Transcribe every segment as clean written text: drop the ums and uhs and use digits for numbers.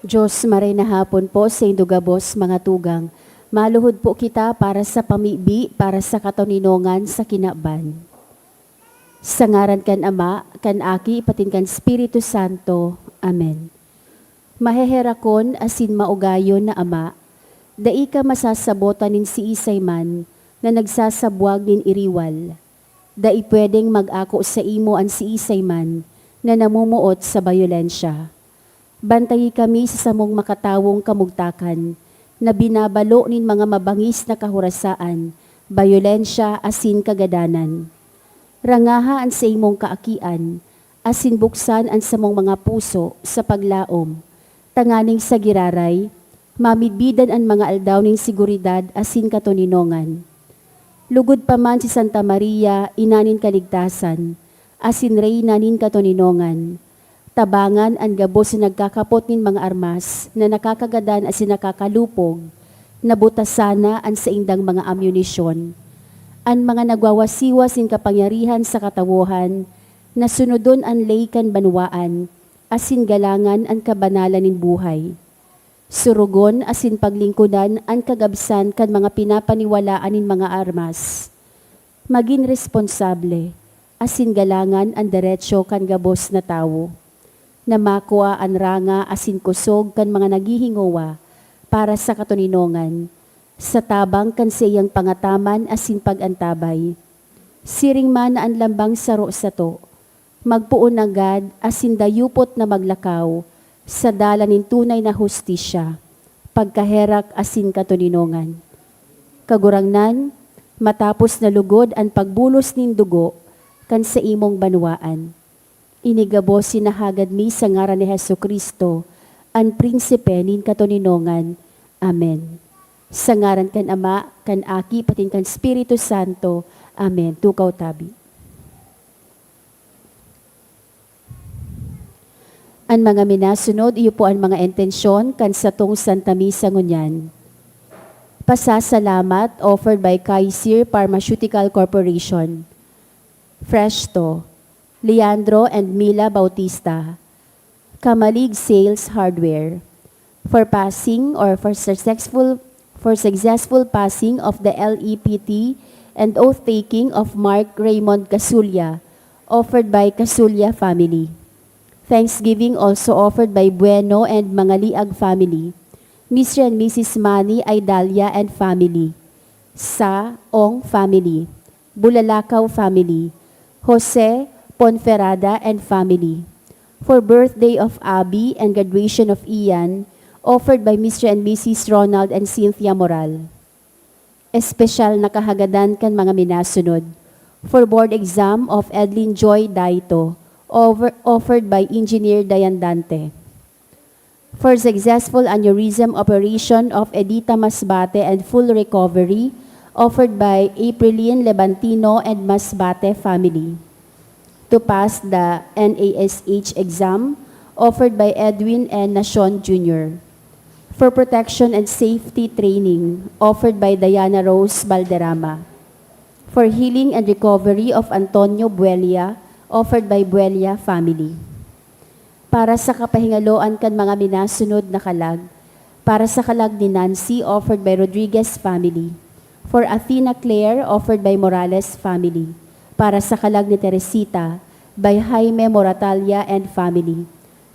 Diyos maray na hapon po sa indugabos mga tugang. Maluhod po kita para sa pamibi, para sa kataninongan sa kinaban. Sa ngaran kan Ama, kan Aki, patin kan Espiritu Santo. Amen. Maheherakon asin maugayon na Ama, dai ka masasabotan nin si Isay man na nagsasabwag nin iriwal. Dai pwedeng mag-ako sa imo an si Isay man na namumuot sa bayolensya. Bantayi kami sa samong makatawong kamugtakan na binabalo nin mga mabangis na kahurasaan, bayolensya asin kagadanan. Rangahaan sa imong kaakian, asin buksan ang samong mga puso sa paglaom, tanganing sa giraray, mamidbidan ang mga aldaw ning seguridad asin katuninongan. Lugod pa man si Santa Maria, inanin kaligtasan, asin reyna nin katuninongan. Tabangan ang gabos na nagkakapot nin mga armas na nakakagadan asin nakakalupog, nabutasana ang sa indang mga ammunisyon. Ang mga nagwawasiwas nin kapangyarihan sa katawuhan, na sunodon ang laykan banwaan, asin galangan ang kabanalan nin buhay. Surugon asin paglingkudan ang kagabsan kan mga pinapaniwalaan nin mga armas. Maging responsable, asin galangan ang diretsyo kan gabos na tawo. Na makuha ang ranga asin kusog kan mga naghihingowa para sa katuninongan, sa tabang kan siyang pangataman asin pagantabay. Siring man na ang lambang saro sa to, magpuon agad asin dayupot na maglakaw, sa dalanin tunay na hustisya, pagkaherak asin katuninongan. Kagurangnan, matapos na lugod ang pagbulos nin dugo, kan sa imong banwaan. Inigabo sinahagad mi sa ngaran ni Jesucristo, ang prinsipe nin katuninongan. Amen. Sa ngaran kan Ama, kan Aki, patin kan Espiritu Santo. Amen. Tukaw tabi. Ang mga minasunod, iyo po ang mga intensyon kan sa tong Santa Misa ngunyan. Pasasalamat offered by Kaiser Pharmaceutical Corporation. Fresh to. Leandro and Mila Bautista, Kamalig Sales Hardware, for successful passing of the LEPT and oath-taking of Mark Raymond Casulla, offered by Casulla family. Thanksgiving also offered by Bueno and Mangaliag family, Mr. and Mrs. Manny Aidalia and family, Sa Ong family, Bulalakaw family, Jose Ponferrada and family. For birthday of Abby and graduation of Ian, offered by Mr. and Mrs. Ronald and Cynthia Moral. Espesyal na kahagadan kan mga minasunod. For board exam of Edlin Joy Daito, offered by Engineer Dayan Dante. For successful aneurysm operation of Edita Masbate and full recovery, offered by Aprilline Levantino and Masbate family. To pass the NASH exam, offered by Edwin and Nashon Jr. For protection and safety training, offered by Diana Rose Balderrama. For healing and recovery of Antonio Buelia, offered by Buelia family. Para sa kapahingaloan kan mga minasunod na kalag, para sa kalag ni Nancy, offered by Rodriguez family. For Athena Claire, offered by Morales family. Para sa kalag ni Teresita, by Jaime Moratalia and family.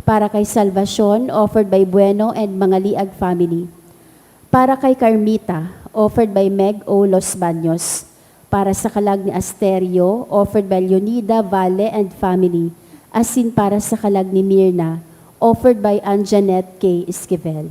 Para kay Salvacion, offered by Bueno and Mangaliag family. Para kay Carmita, offered by Meg O. Los Baños. Para sa kalag ni Asterio, offered by Leonida Valle and family. Asin para sa kalag ni Mirna, offered by Anjanette K. Esquivel.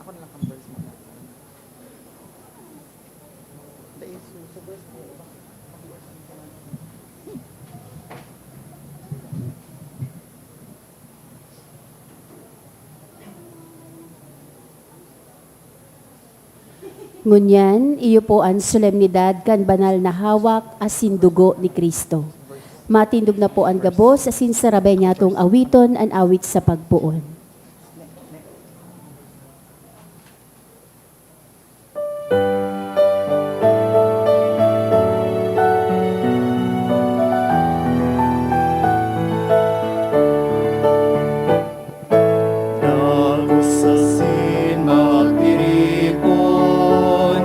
Ako na lang converse mo. Dahil sa verse mo, Ngunyan, iyo po ang solemnidad kan banal na hawak asin dugo ni Kristo. Matindog na po ang gabos asin sarabay niya tong awiton an awit sa pagpuon. Nagusasin magtiripon,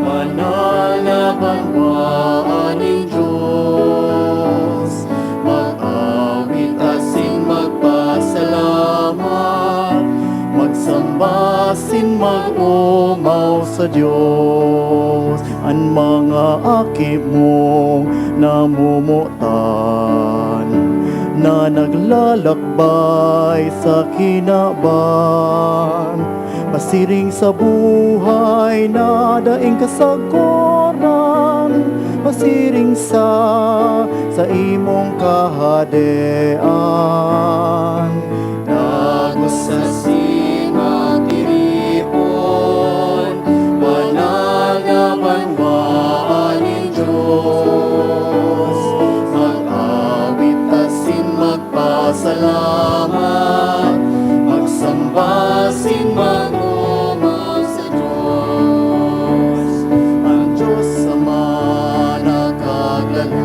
manal na banwaan ng Diyos. Mag-awit asin magpasalamat, magsambasin mag-umaw sa Diyos. Ang mga akip mong namumutan, na naglalakbay sa kinaban, masiring sa buhay na daing kasagoran, masiring sa imong kahadean. Nagusasin magtiripon, banal na banwaan ng Diyos. Mag-awit asin magpasalamat, magsambasin mag-umaw sa Diyos. Ang Diyos Ama nakaglalang,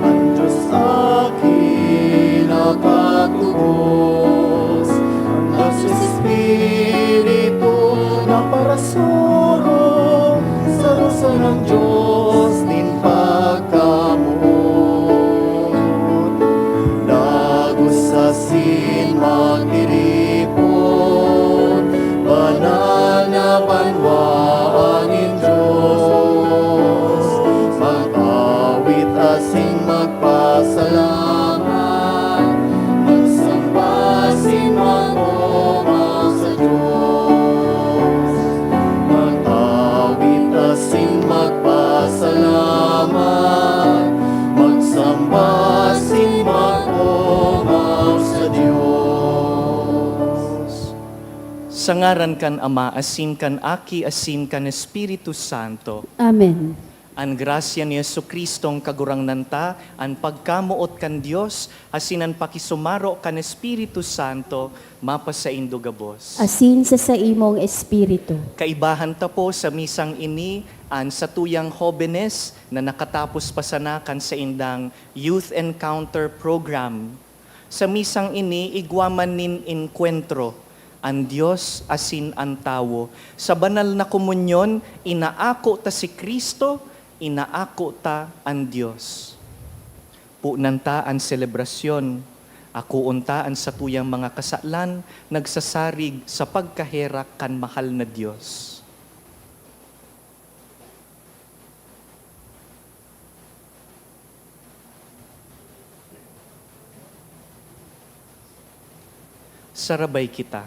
ang Diyos akin nakatubos, ang Diyos Espiritu na parasuro sa rasa ng Diyos nin pagkamuot. Nagusasin magtiripon, banal na banwaan ng Diyos. Mag-awit asin magpasalamat, magsambasin mag-umaw sa Diyos. Mag-awit asin magpasalamat, magsambasin mag-umaw sa Diyos. Sa ngaran kan Ama, asin kan Aki, asin kan Espiritu Santo. Amen. An grasya ni Jesucristong kagurangnan ta, an pagkamuot kan Dios, asin an pakisumaro kan Espiritu Santo, mapa sa indugabos. Asin sa imong espiritu. Kaibahan ta po sa misang ini, an sa tuyang hobenes na nakatapos pa sana kan sa indang Youth Encounter Program. Sa misang ini, igwaman nin enkwentro, ang Diyos asin ang tawo. Sa banal na komunyon, inaako ta si Kristo, inaako ta ang Diyos. Punan ta ang selebrasyon, akuon ta ang sa tuyang mga kasalan, nagsasarig sa pagkaherak kan mahal na Diyos. Sarabay kita,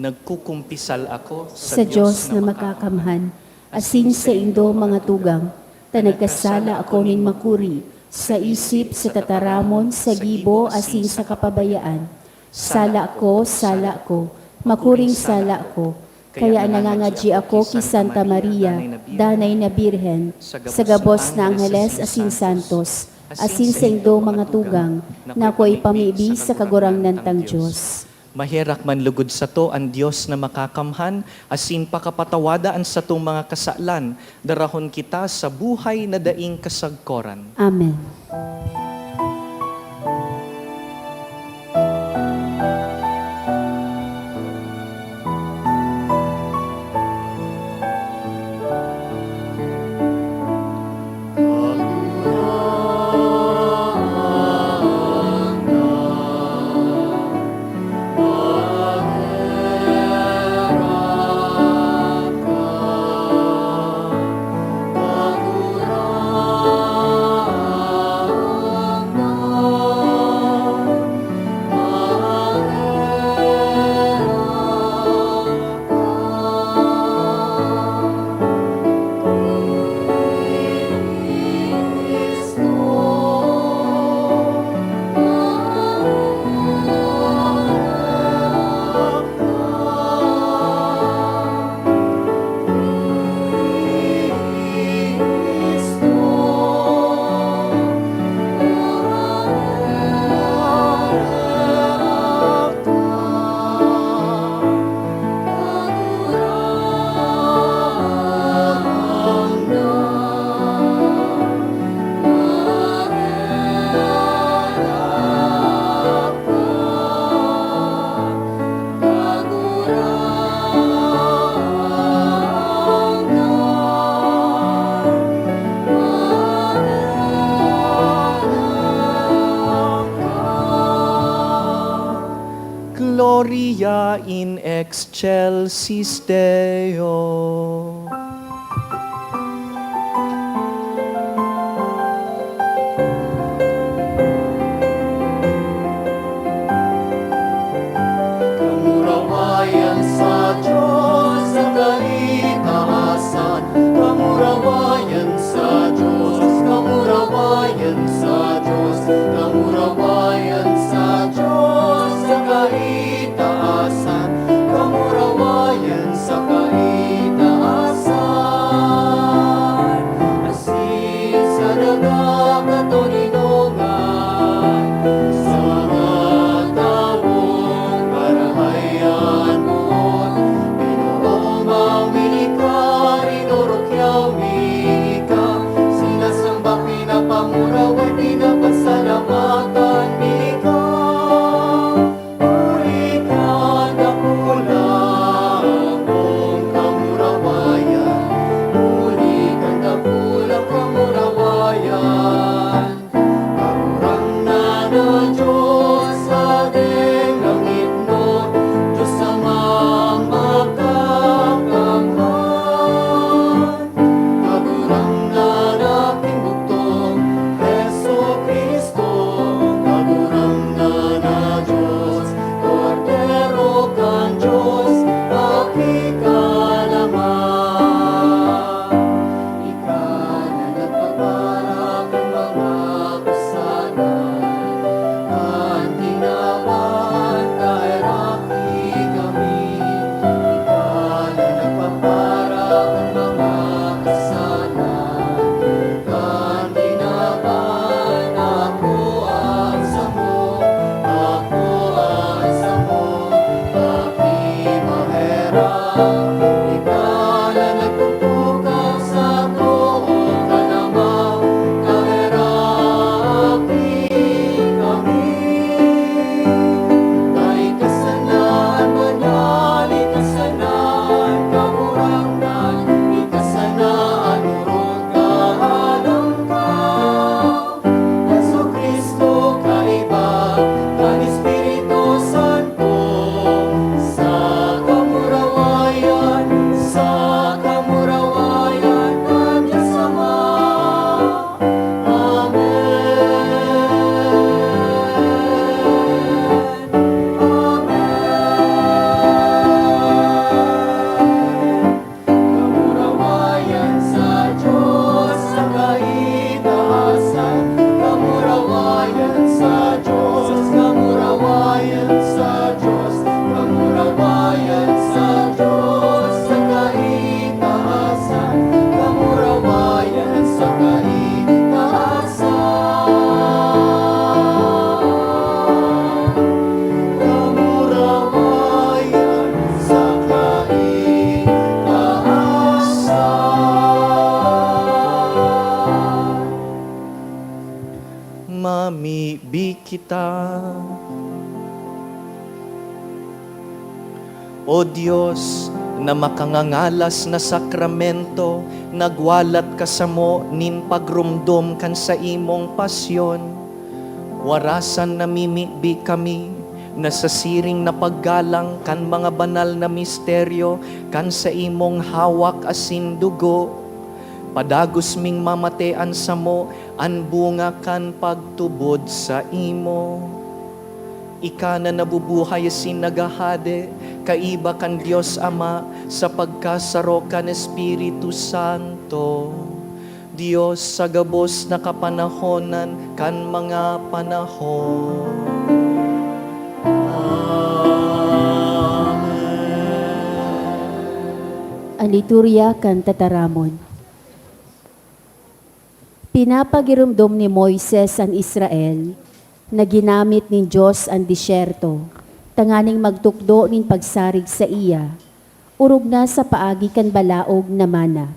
nagkukumpisal ako Sa Diyos na makakamhan, asin sa indo mga tugang, ta nagkasala ako nin makuri, sa isip, sa tataramon, sa gibo, asin sa kapabayaan. Sala ko, makuring sala ko, kaya nangangadji ako ki Santa Maria, danay na Birhen, sa gabos na Angeles asin Santos, asin sa indo mga tugang, na ako'y pamibi sa kagurangnan tang Diyos. Maherak man lugod sa to ang Dios na makakamhan, asin pakapatawadaan sa tong mga kasalan, darahon kita sa buhay na daing kasagkoran. Amen. Gloria in excelsis Deo. Kamurawayan sa Diyos sa kaitaasan. Kamurawayan sa Diyos, kamurawayan sa Diyos, kamurawayan sa Diyos sa kaitaasan. Kamurawayan sa kaitaasan. kita. O Diyos, na makangangalas na sakramento, nagwalat ka sa mo, nin pagrumdom kan sa imong pasyon. Warasan namimibi kami, na sa siring na paggalang kan mga banal na misteryo, kan sa imong hawak asin dugo. Padagos ming mamatean sa mo, an bunga kan pagtubod sa imo. Ika na nabubuhay sin nagahade, kaiba kan Diyos Ama, sa pagkasaro kan Espiritu Santo. Diyos sa gabos na kapanahonan, kan mga panahon. Ang liturya kan tataramon. Pinapagirumdom ni Moises ang Israel na ginamit ni Diyos ang disyerto, tanganing magtukdo nin pagsarig sa iya, urog na sa paagi kan balaog na mana.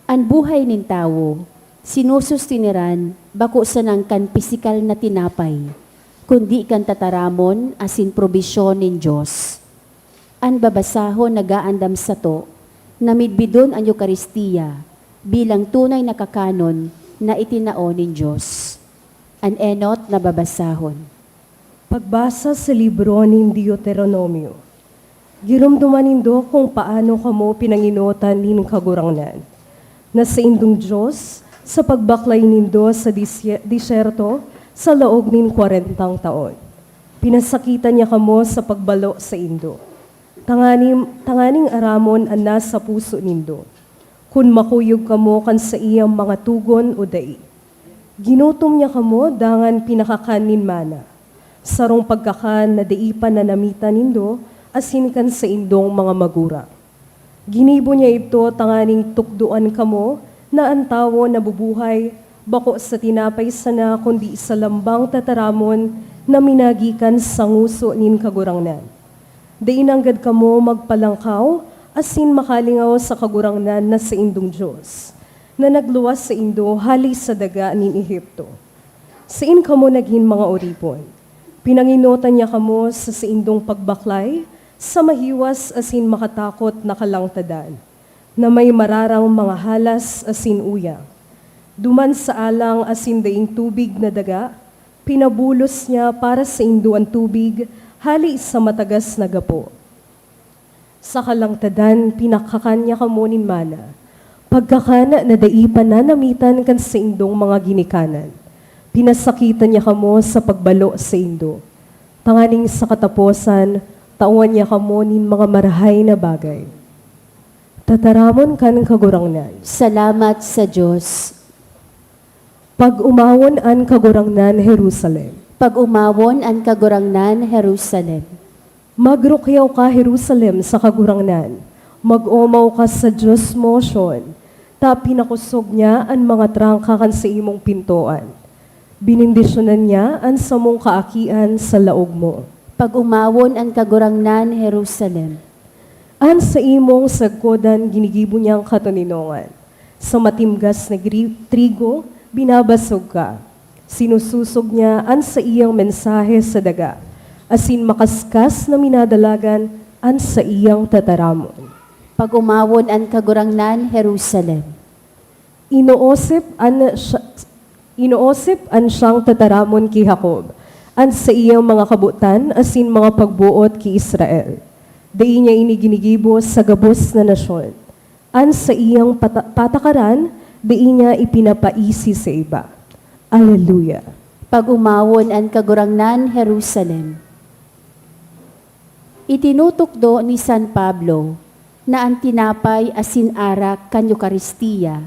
Ang buhay nin tawo, sinusustiniran bako sa nang kan pisikal na tinapay, kundi kan tataramon asin probisyon nin Diyos. Ang babasahon nagaandam sa to, namidbidon ang Eukaristiya bilang tunay na kakanon na itinao nin Diyos. An enot na babasahon. Pagbasa sa libro ni Deuteronomio, girumduman nindo kung paano kamo pinanginutan nin kagurangnan, na sa indong Diyos sa pagbaklay nindo sa disyerto sa laog nin 40 taon. Pinasakitan niya kamo sa pagbalo sa indo. Tanganing aramon ang nasa puso nindo, kun makuyog kamo kan sa iyang mga tugon o dai. Ginutom niya kamo dangan pinakakanin mana. Sarong pagkakan na daipan na namitan nindo, asin kan sa indong mga magura. Ginibo niya ito tanganing tukduan kamo na ang tawo na bubuhay bako sa tinapay sana kundi sa lambang tataramon na minagikan sa nguso nin kagurangnan. Dainanggad kamo magpalangkaw asin makalingaw sa kagurangnan na sa indong Diyos, na nagluwas sa indo hali sa daga nin Ehipto. Siin kamo naging mga oripon. Pinanginutan niya kamo sa indong pagbaklay, sa mahiwas asin makatakot na kalangtadan, na may mararang mga halas asin uyang. Duman sa alang asin daing tubig na daga, pinabulos niya para sa indo ang tubig, hali sa matagas na gapo. Sa kalangtadan, pinakakan niya kamo nin mana, pagkakana na daipan na namitan kan sa indong mga ginikanan. Pinasakitan niya kamo sa pagbalo sa indo. Tanganing sa katapusan, tauan niya kamo nin mga marahay na bagay. Tataramon kan kagurangnan. Salamat sa Diyos. Pag umawon an kagurangnan Jerusalem. Pag umawon ang kagurangnan Jerusalem. Magrukyaw ka Jerusalem sa kagurangnan. Mag-umaw ka sa Diyos mo, Sion. Ta pinakusog niya ang mga trangka kan sa imong pintuan. Binindisyonan niya ang samong kaakian sa laog mo. Pag umawon ang kagurangnan Jerusalem. An sa imong sagkodan ginigibo niyang katuninongan. Sa matimgas na trigo, binabasog ka. Sinususog niya an sa iyang mensahe sa daga. Asin makaskas na minadalagan an sa iyang tataramon. Pag umawon ang kagurangnan Jerusalem. Inoosip an siyang tataramon ki Jacob, an sa iyang mga kabutan, asin mga pagbuot ki Israel. Dai niya iniginigibo sa gabos na nasyon. An sa iyang patakaran, dai niya ipinapaisi sa iba. Alleluia. Pag umawon ang kagurangnan Jerusalem. Itinutukdo ni San Pablo na ang tinapay asin arak kan Eukaristiya,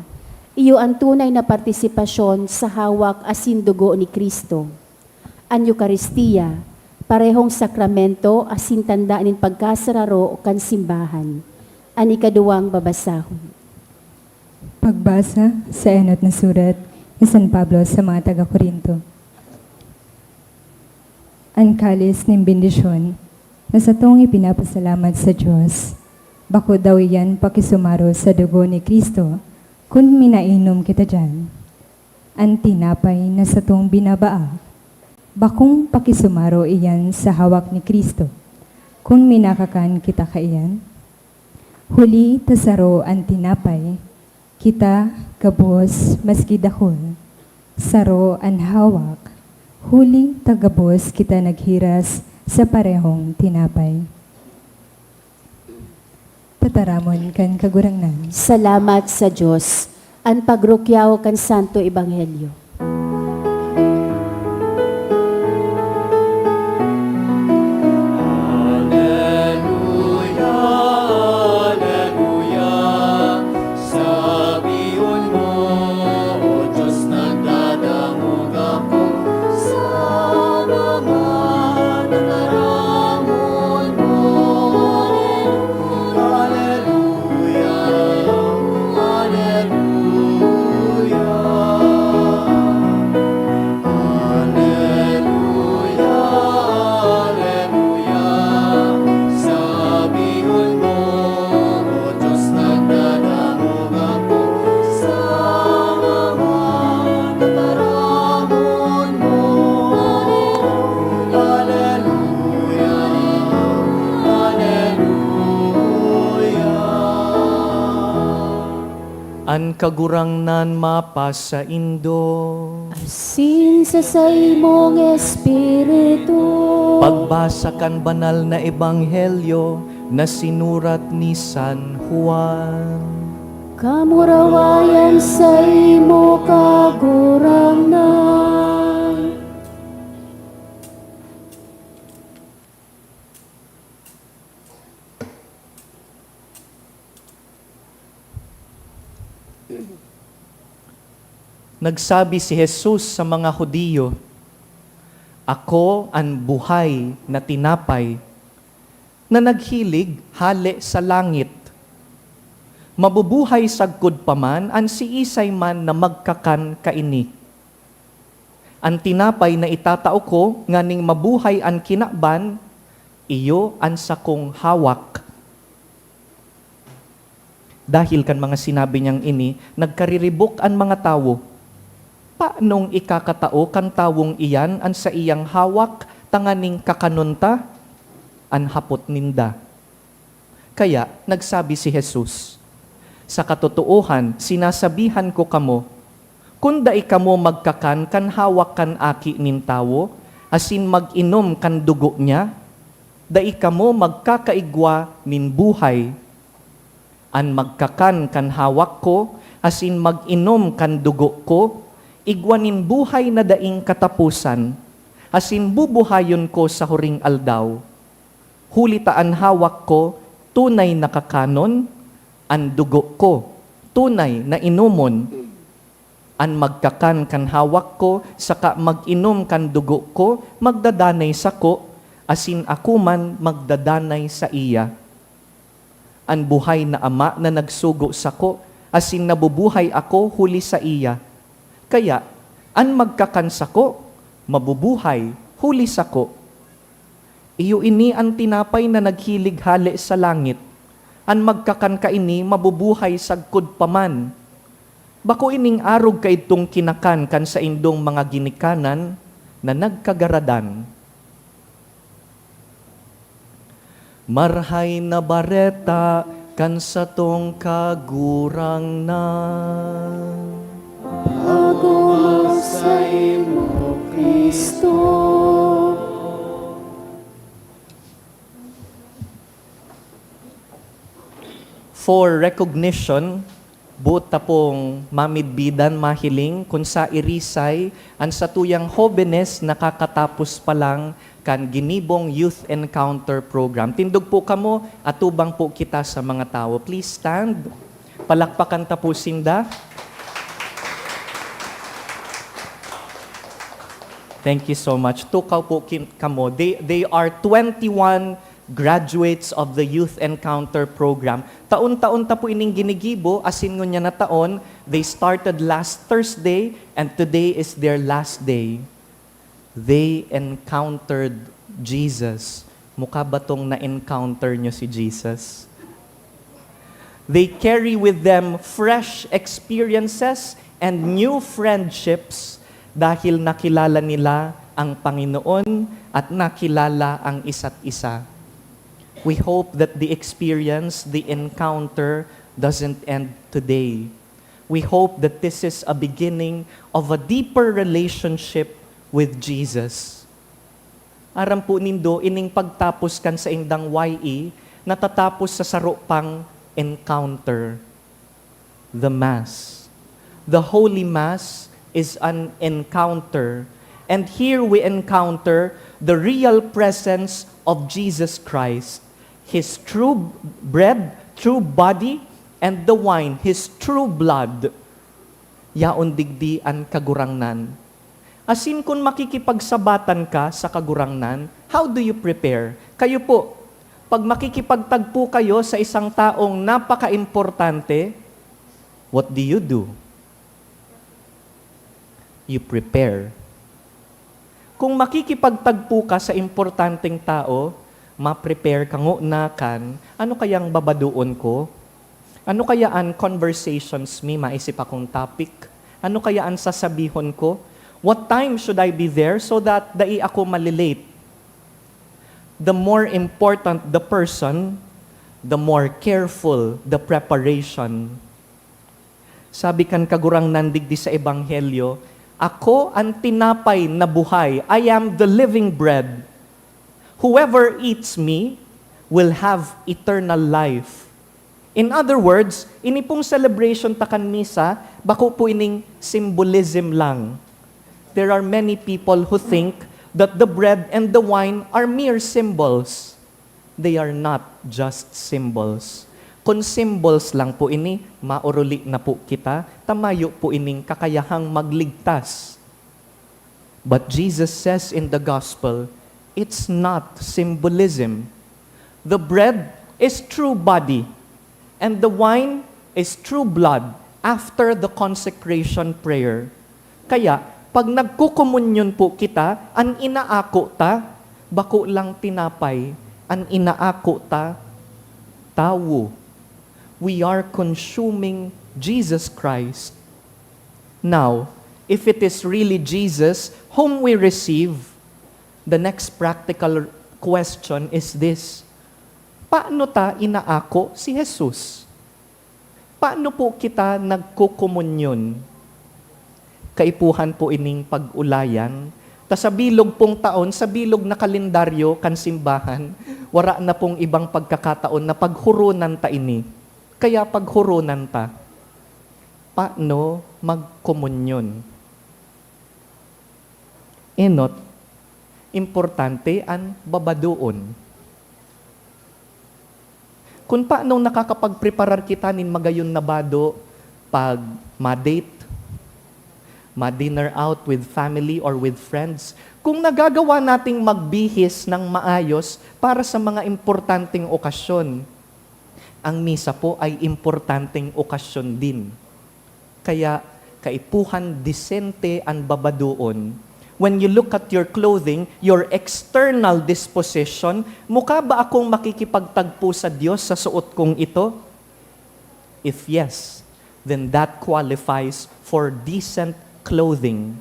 iyo ang tunay na partisipasyon sa hawak asin dugo ni Kristo. Ang Eukaristiya, parehong sakramento asin tanda nin pagkasararo kan simbahan. Ang ikaduwang babasahon. Pagbasa sa enot na surat ni San Pablo sa mga taga-Korinto. Ang kalis ng bendisyon na sa tong ipinapasalamat sa Diyos, bako daw iyan pakisumaro sa dugo ni Kristo kung minainom kita dyan. Ang tinapay na sa tong binabaa, Bakong pakisumaro iyan sa hawak ni Kristo. Kung minakakan kita kaiyan, huli tasaro ang tinapay, kita gabos maski dakol, saro ang hawak, huli tagabos kita naghiras sa parehong tinapay. Tataramon kan kagurangnan. Salamat sa Diyos. Ang pagrukyaw kan Santo Ebanghelyo. Alleluia, Alleluia, sabiyon mo, O Diyos, nagdadamog ako sa mga nataramon mo. Alleluia, Alleluia, Alleluia, Alleluia, sabiyon mo, O Diyos, nagdadamog ako sa mga nataramon mo. Alleluia, Alleluia. An kagurangnan mapasa indo. Asin sa saimong Espiritu. Pagbasa kan banal na ebanghelyo na sinurat ni San Juan. Kamurawayan sa imo kagurangnan. Nagsabi si Jesus sa mga Hudiyo, "Ako ang buhay na tinapay na naghilig hali sa langit. Mabubuhay sagkod paman an si isay man na magkakan kaini. Ang tinapay na itatao ko nganing mabuhay ang kinakban, iyo ang sakong hawak." Dahil kan mga sinabi niyang ini, nagkariribok ang mga tawo. Paanong ikakatao kan tawong iyan an sa iyang hawak tanganing kakanunta? An hapot ninda. Kaya nagsabi si Jesus, "Sa katotohan, sinasabihan ko kamo, kung dai kamo magkakan kan hawak kan aki nin tawo, asin mag-inom kan dugo niya, dai kamo magkakaigwa nin buhay. An magkakan kan hawak ko, asin mag-inom kan dugo ko, igwanin buhay na daing katapusan, asin bubuhayon ko sa huring aldaw. Hulitaan hawak ko, tunay na kakanon, an dugo ko, tunay na inumon. An magkakan kan hawak ko, saka mag-inom kan dugo ko, magdadanay sa ko, asin ako man magdadanay sa iya. An buhay na ama na nagsugo sa ko, asin nabubuhay ako huli sa iya. Kaya, an magkakansa ko, mabubuhay, huli sa ko. Iyo ini ang tinapay na naghilig hali sa langit. An magkakan ka ini, mabubuhay sagkod paman. Bako ining arog ka itong kinakan kan sa indong mga ginikanan na nagkagaradan. Marhay na bareta kan sa tong kagurang na. Ako sa imo, Kristo. For recognition, buta pong mamidbidan mahiling kung sa irisay ang satuyang hobenes nakakatapos pa lang kan ginibong Youth Encounter Program. Tindog po kamo, atubang po kita sa mga tao. Please stand. Palakpakan tapusinda. Thank you so much. Tukaw po kamo. They are 21 graduates of the Youth Encounter Program. Taon-taon ta po ining ginigibo, asin ngunya na taon, they started last Thursday and today is their last day. They encountered Jesus. Mukha ba tong na-encounter nyo si Jesus? They carry with them fresh experiences and new friendships dahil nakilala nila ang Panginoon at nakilala ang isa't isa. We hope that the experience, the encounter, doesn't end today. We hope that this is a beginning of a deeper relationship with Jesus. Aram po nindo, ining pagtapos kan sa indang YE, natatapos sa sarupang encounter. The Mass. The Holy Mass is an encounter. And here we encounter the real presence of Jesus Christ. His true bread, true body, and the wine, His true blood. Yaon digdi an kagurangnan. Asin kung makikipagsabatan ka sa kagurangnan, how do you prepare? Kayo po, pag makikipagtagpo kayo sa isang taong napaka-importante, what do? You prepare. Kung makikipagtagpo ka sa importanteng tao, ma-prepare ka na kan, ano kayang babaduon ko? Ano kaya ang conversations me, maisip akong topic? Ano kaya ang sasabihon ko? What time should I be there so that dai ako malilate? The more important the person, the more careful the preparation. Sabi kan kagurang nandigdi sa Ebanghelyo, ako ang tinapay na buhay. I am the living bread. Whoever eats me will have eternal life. In other words, ini pong celebration takan misa, bako po ining symbolism lang. There are many people who think that the bread and the wine are mere symbols. They are not just symbols. Kung symbols lang po ini, mauruli na po kita, tamayo po ining kakayahang magligtas. But Jesus says in the gospel, it's not symbolism. The bread is true body, and the wine is true blood after the consecration prayer. Kaya, pag nagkukomunyon po kita, an inaako ta, bako lang tinapay, an inaako ta, tawo. We are consuming Jesus Christ. Now, if it is really Jesus whom we receive, the next practical question is this: paano ta inaako si Jesus? Paano po kita nagkukomunyon? Kaipuhan po ining pag-ulayan. Ta sa bilog pong taon, sa bilog na kalendaryo kan simbahan, wara na pong ibang pagkakataon na paghurunan ta ini. Kaya paghurunan ta, paano magkomunyon? Enot, importante ang babadoon. Kung paano nakakapagpreparar kita nin magayon na bado pag ma-date, ma-dinner out with family or with friends, kung nagagawa nating magbihis ng maayos para sa mga importanteng okasyon, ang misa po ay importanteng okasyon din. Kaya, kaipuhan disente ang babadoon. When you look at your clothing, your external disposition, mukha ba akong makikipagtagpo sa Diyos sa suot kong ito? If yes, then that qualifies for decent clothing.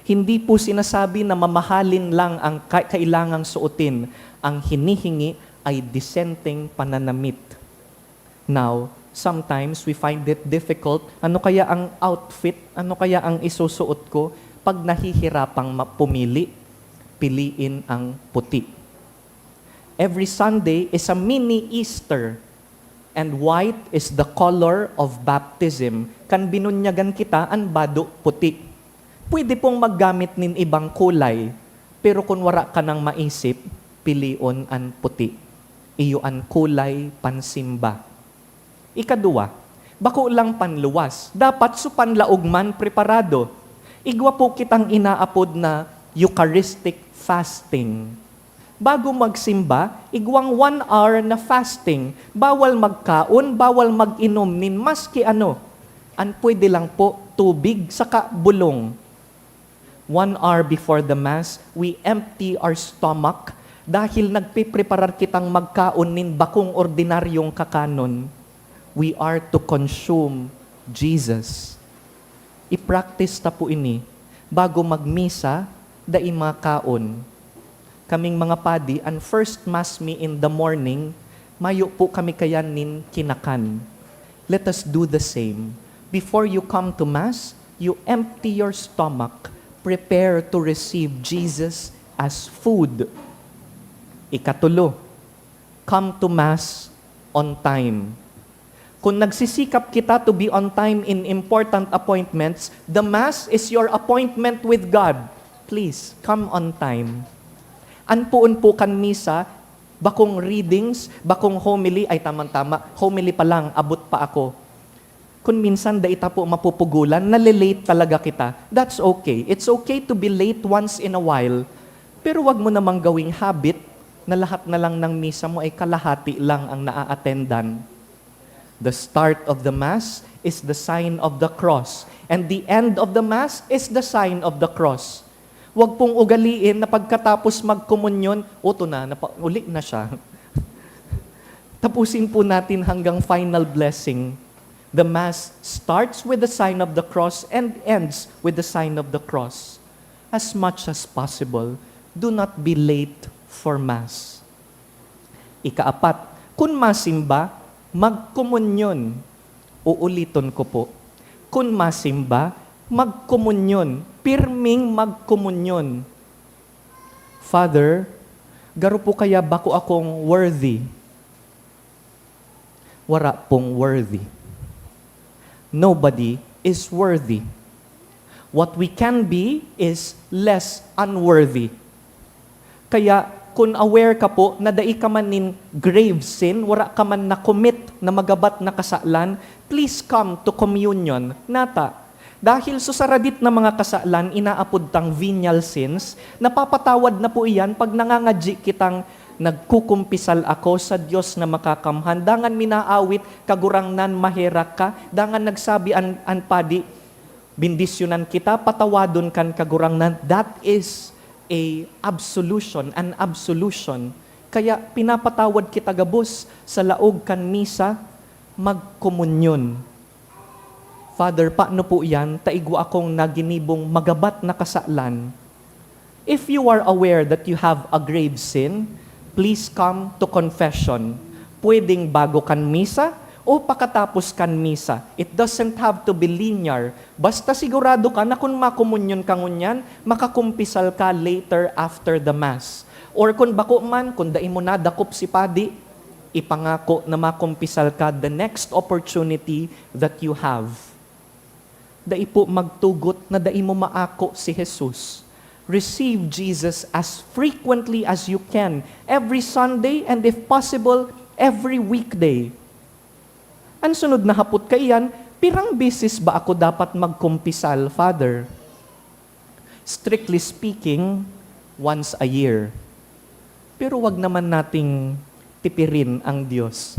Hindi po sinasabi na mamahalin lang ang kailangang suotin. Ang hinihingi ay disenteng pananamit. Now, sometimes we find it difficult. Ano kaya ang outfit? Ano kaya ang isusuot ko? Pag nahihirapang pumili, piliin ang puti. Every Sunday is a mini Easter. And white is the color of baptism. Kan binunyagan kita, ang bado puti. Pwede pong maggamit nin ibang kulay. Pero kung wala ka nang maisip, pilion ang puti. Iyo ang kulay pansimba. Ikadua, bako lang panluwas. Dapat su panlaugman preparado. Igwa po kitang inaapod na Eucharistic fasting. Bago magsimba, igwang 1 hour na fasting. Bawal magkaon, bawal mag-inom nin maski ano. An pwede lang po tubig saka bulong. 1 hour before the Mass, we empty our stomach dahil nagpipreparar kitang magkaon nin bakong ordinaryong kakanon. We are to consume Jesus. I-practice ta po ini. Bago magmisa, dai makaon. Kaming mga padi, ang first mass me in the morning, mayo po kami kayanin kinakan. Let us do the same. Before you come to Mass, you empty your stomach. Prepare to receive Jesus as food. Ikatulo, come to Mass on time. Kung nagsisikap kita to be on time in important appointments, the Mass is your appointment with God. Please, come on time. Anpuon po kan misa, bakong readings, bakong homily, ay tamang-tama, homily pa lang, abot pa ako. Kung minsan daita po mapupugulan, nalilate talaga kita. That's okay. It's okay to be late once in a while. Pero wag mo namang gawing habit na lahat na lang ng misa mo ay kalahati lang ang naa-attendan. The start of the Mass is the sign of the cross. And the end of the Mass is the sign of the cross. Huwag pong ugaliin na pagkatapos magkomunyon, uli na siya. Tapusin po natin hanggang final blessing. The Mass starts with the sign of the cross and ends with the sign of the cross. As much as possible, do not be late for Mass. Ikaapat, kung masimba, magkomunyon. Uuliton ko po. Kung masimba, magkomunyon. Pirming magkomunyon. Father, garo po kaya bako akong worthy? Wara pong worthy. Nobody is worthy. What we can be is less unworthy. Kaya kung aware ka po na dai ka man nin grave sin, wara ka man na commit na magabat na kasalan, please come to communion. Nata, dahil susaradit na mga kasalan, inaapod tang venial sins, napapatawad na po iyan pag nangangadji kitang nagkukumpisal ako sa Diyos na makakamhan. Dangan minaawit, kagurangnan maherak ka. Dangan nagsabi an padi, bindisyonan kita, patawadon kan kagurangnan. That is a absolution, an absolution. Kaya pinapatawad kita gabos sa laog kan misa, magkomunyon. Father, paano po yan? Taigwa akong naginibong magabat na kasalan. If you are aware that you have a grave sin, please come to confession. Pwedeng bago kan misa o pakatapos kan misa. It doesn't have to be linear. Basta sigurado ka na kung makomunyon ka ngunyan, makakumpisal ka later after the Mass. Or kung bako man, kung dai mo na dakop si padi, ipangako na makumpisal ka the next opportunity that you have. Dai po magtugot na dai mo maako si Jesus. Receive Jesus as frequently as you can, every Sunday and if possible, every weekday. Ang sunod na hapot kaiyan, pirang bisis ba ako dapat magkumpisal, Father? Strictly speaking, once a year. Pero wag naman nating tipirin ang Diyos.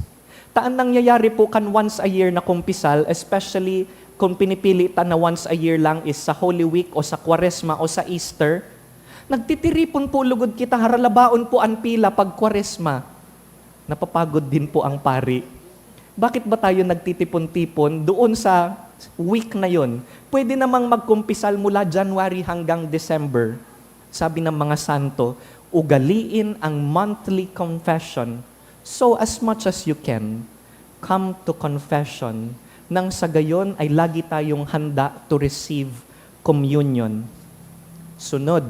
Taan nangyayari po kan once a year na kumpisal, especially kung pinipili ta na once a year lang is sa Holy Week o sa Kwaresma o sa Easter, nagtitiripon po lugod kita, haralabaon po ang pila pag Kwaresma. Napapagod din po ang pari. Bakit ba tayo nagtitipon-tipon doon sa week na yon? Pwede namang magkumpisal mula January hanggang December. Sabi ng mga santo, ugaliin ang monthly confession. So as much as you can, come to confession. Nang sa gayon ay lagi tayong handa to receive communion. Sunod,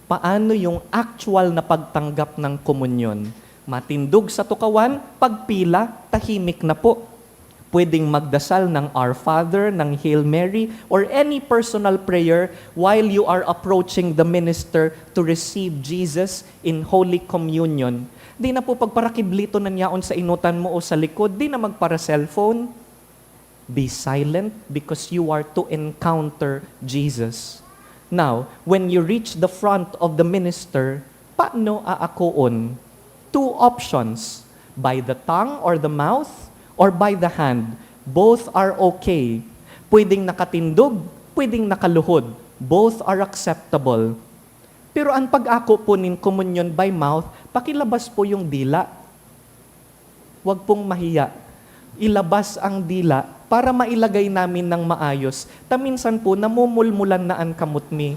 paano yung actual na pagtanggap ng komunyon? Matindog sa tukawan, pagpila, tahimik na po. Pwedeng magdasal ng Our Father, ng Hail Mary, or any personal prayer while you are approaching the minister to receive Jesus in Holy Communion. Di na po pagparakiblito na niyaon sa inutan mo o sa likod, di na magpara cellphone. Be silent because you are to encounter Jesus. Now, when you reach the front of the minister, paano aakoon? Two options, by the tongue or the mouth, or by the hand. Both are okay. Pwedeng nakatindog, pwedeng nakaluhod. Both are acceptable. Pero ang pag-ako po nin communion by mouth, pakilabas po yung dila. Huwag pong mahiya. Ilabas ang dila para mailagay namin ng maayos. Taminsan po, namumulmulan na ang kamot mi.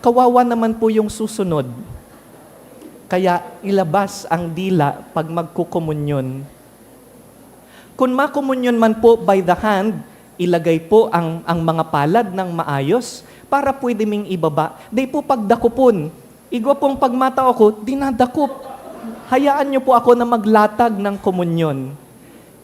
Kawawa naman po yung susunod. Kaya ilabas ang dila pag magkukomunyon. Kung makomunyon man po by the hand, ilagay po ang mga palad ng maayos para pwede ming ibaba. Di po pagdakupon. Igwa pong pagmatao ko, dinadakop. Hayaan niyo po ako na maglatag ng komunyon.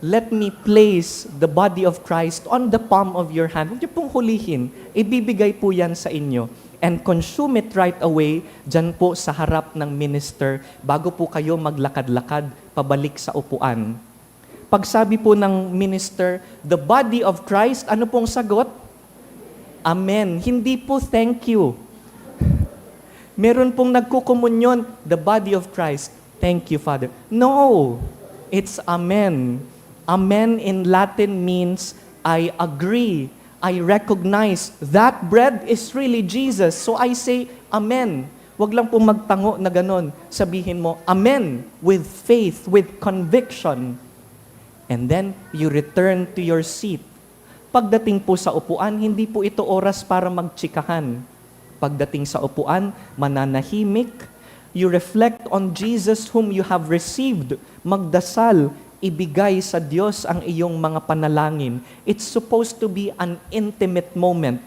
Let me place the body of Christ on the palm of your hand. Huwag niyo pong hulihin. Ibibigay po yan sa inyo. And consume it right away dyan po sa harap ng minister bago po kayo maglakad-lakad pabalik sa upuan. Pag sabi po ng minister, the body of Christ, ano pong sagot? Amen. Hindi po thank you. Meron pong nagkukomunyon, the body of Christ. Thank you, Father. No, it's amen. Amen in Latin means I agree. I recognize that bread is really Jesus. So I say, amen. Huwag lang po magtango na ganon. Sabihin mo, amen, with faith, with conviction. And then, you return to your seat. Pagdating po sa upuan, hindi po ito oras para magtsikahan. Pagdating sa upuan, mananahimik. You reflect on Jesus whom you have received. Magdasal, ibigay sa Diyos ang iyong mga panalangin. It's supposed to be an intimate moment.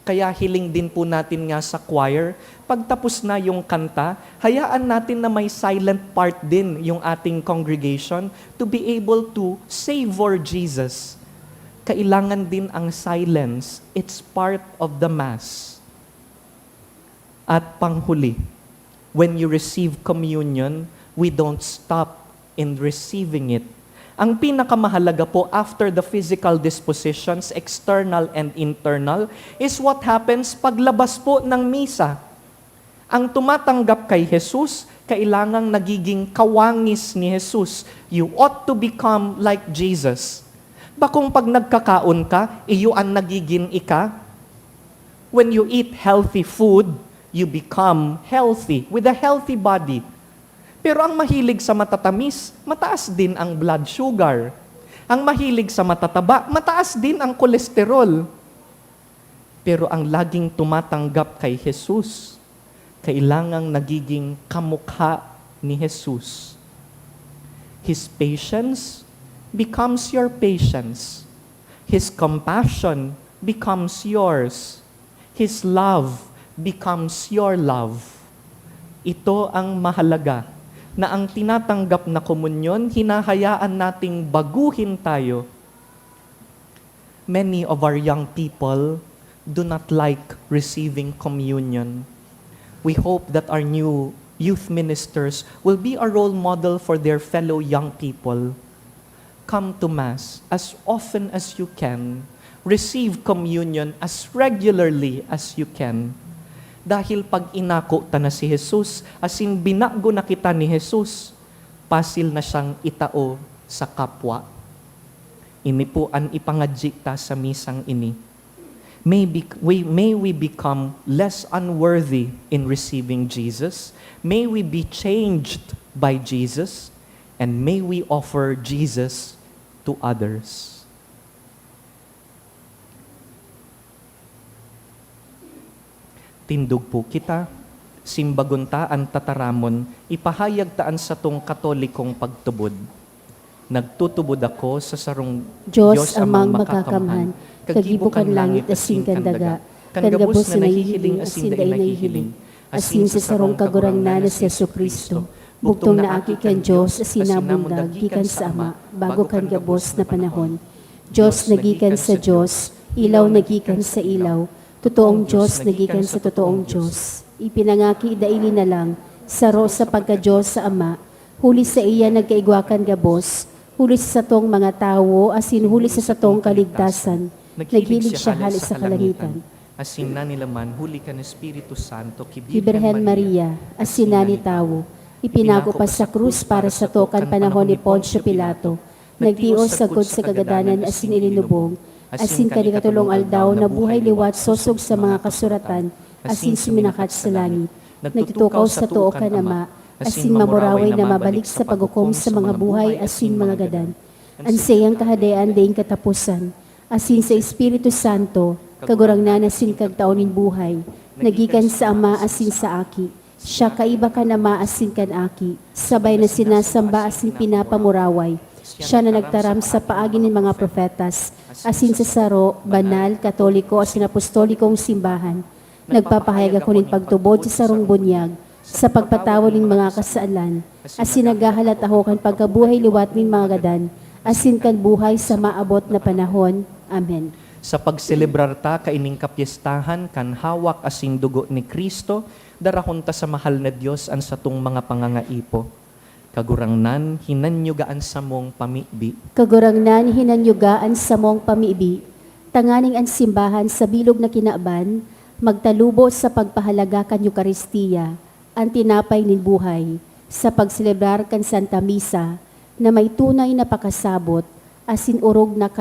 Kaya hiling din po natin nga sa choir, pagtapos na yung kanta, hayaan natin na may silent part din yung ating congregation to be able to savor Jesus. Kailangan din ang silence. It's part of the Mass. At panghuli, when you receive communion, we don't stop in receiving it. Ang pinakamahalaga po after the physical dispositions, external and internal, is what happens paglabas po ng misa. Ang tumatanggap kay Jesus, kailangang nagiging kawangis ni Jesus. You ought to become like Jesus. Ba kung pag nagkakaon ka, iyo ang nagiging ika? When you eat healthy food, you become healthy with a healthy body. Pero ang mahilig sa matatamis, mataas din ang blood sugar. Ang mahilig sa matataba, mataas din ang kolesterol. Pero ang laging tumatanggap kay Jesus, kailangang nagiging kamukha ni Jesus. His patience becomes your patience. His compassion becomes yours. His love becomes your love. Ito ang mahalaga, na ang tinatanggap na komunyon, hinahayaan nating baguhin tayo. Many of our young people do not like receiving communion. We hope that our new youth ministers will be a role model for their fellow young people. Come to Mass as often as you can. Receive communion as regularly as you can. Dahil pag inako ta na si Jesus, asin binago na kita ni Jesus, pasil na siyang itao sa kapwa. Ini po ang ipangadji ta sa misang ini. May we become less unworthy in receiving Jesus. May we be changed by Jesus. And may we offer Jesus to others. Tindog po kita, simbagon ta ang tataramon, ipahayag taan sa tong katolikong pagtubod. Nagtutubod ako sa sarong Diyos amang makakamhan, kagibo kan langit asin kan daga, kan gabos na nahihiling asin day nahihiling, asin sa sarong kagurangnan na si Jesucristo, bugtong na aki kan Diyos asin namundag, gikan sa Ama, bago kan gabos na panahon. Diyos nagikan sa Diyos, ilaw nagikan sa ilaw, totoong Diyos nagikan sa totoong Diyos. Ipinangaki daili na lang, saro sa pagka-Diyos sa Ama, huli sa iya nagkaigwakan gabos, huli sa satong mga tawo, asin huli sa satong kaligtasan, naghilig siya halis sa kalangitan. Asin na nila man, huli ka ng Espiritu Santo, Kibirhen Maria, asin na ni tawo, ipinako pa sa krus para sa tokan panahon ni Poncio Pilato, nagtios sagod sa kagadanan asin ilinubong, asin kanikatulong aldaw na buhay liwat sosog sa mga kasuratan, asin suminakat sa langit, nagtutukaw sa tuo ka Ama, asin mamuraway na mabalik sa paghukom sa mga buhay, asin mga gadan, ansayang kahadean daing katapusan, asin sa Espiritu Santo, kagurang na asin kagtaonin buhay, nagikan sa Ama asin sa aki. Siya kaiba ka na maasin kan aki, sabay na sinasamba asin pinapamuraway. Siya na nagtaram sa paagi ng mga profetas, asin sa saro, banal, katoliko, asin apostolikong simbahan. Nagpapahayag ako ng pagtubod sa sarong bunyag, sa pagpatawad ng mga kasaalan, asin naghahalat ako kan pagkabuhay liwat ng mga gadan, asin kan buhay sa maabot na panahon. Amen. Sa pagselebrar ta kaining kapyestahan kan hawak asing dugo ni Kristo, darahon ta sa mahal na Dios ang satong mga pangangaipo. Kagurangnan, hinanyugaan sa mong pamibi. Kagurangnan hinanyugaan sa mong pamibi, tanganing ang simbahan sa bilog na kinaban, magtalubo sa pagpahalaga kan Eukaristiya, ang tinapay nin buhay, sa pagselebrar kan Santa Misa, na may tunay na pakasabot, asin urog na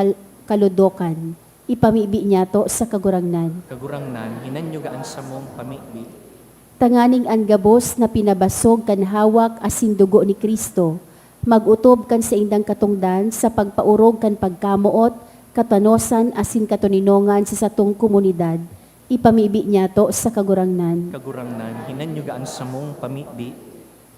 kaludokan, ipamibi niya to sa kagurangnan. Kagurangnan, hinanyugaan sa mong pamibi. Tanganing ang gabos na pinabasog kan hawak asin dugo ni Kristo, magutob kan sa indang katungdan sa pagpaurog kan pagkamuot, katanosan asin katuninongan sa satong komunidad, ipamibi niya to sa kagurangnan. Kagurangnan, hinanyugaan sa mong pamibi.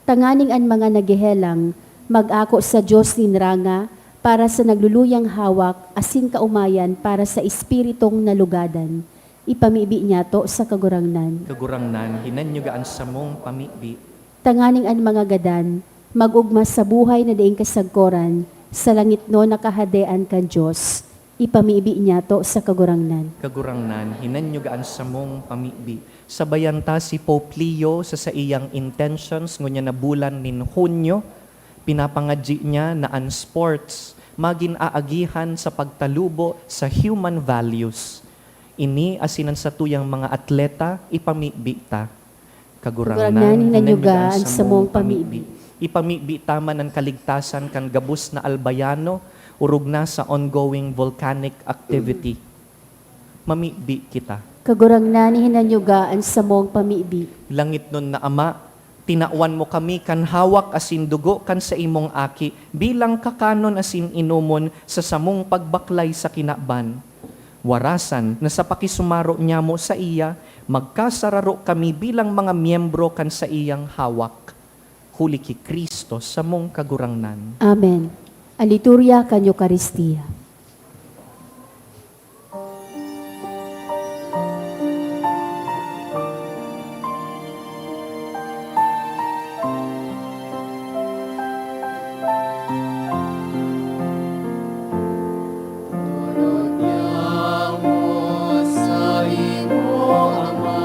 Tanganing ang mga nagihelang, mag-ako sa Diyos ninranga, para sa nagluluyang hawak asin kaumayan para sa espiritong nalugadan, ipamibi niya to sa kagurangnan. Kagurangnan, hinanyugaan sa mong pamibi. Tanganing ang mga gadan, magugma sa buhay na daing kasagkoran, sa langit no nakahadean kan Diyos, ipamibi niya to sa kagurangnan. Kagurangnan, hinanyugaan sa mong pamibi. Sabayan ta si Pope Leo sa iyang intentions ngunya na bulan nin Hunyo, pinapangadji niya na ang sports magin aagihan sa pagtalubo sa human values. Ini asinan sa tuyang mga atleta, ipamibi ta. Kagurangnan, hinanyugaan sa mong pamibi. Ipamibi taman ang kaligtasan kan gabus na albayano, urog na sa ongoing volcanic activity. Mamibi kita. Kagurangnan, hinanyugaan sa mong pamibi. Langit nun na Ama, tinawan mo kami kan hawak asin dugo kan sa imong aki, bilang kakanon asin inumon sa samong pagbaklay sa kinaban. Warasan na sa pakisumaro niya mo sa iya, magkasararo kami bilang mga miyembro kan sa iyang hawak. Huli ki Kristo sa mong kagurangnan. Amen. Ang liturya kan Eukaristiya. Sa imo, Ama,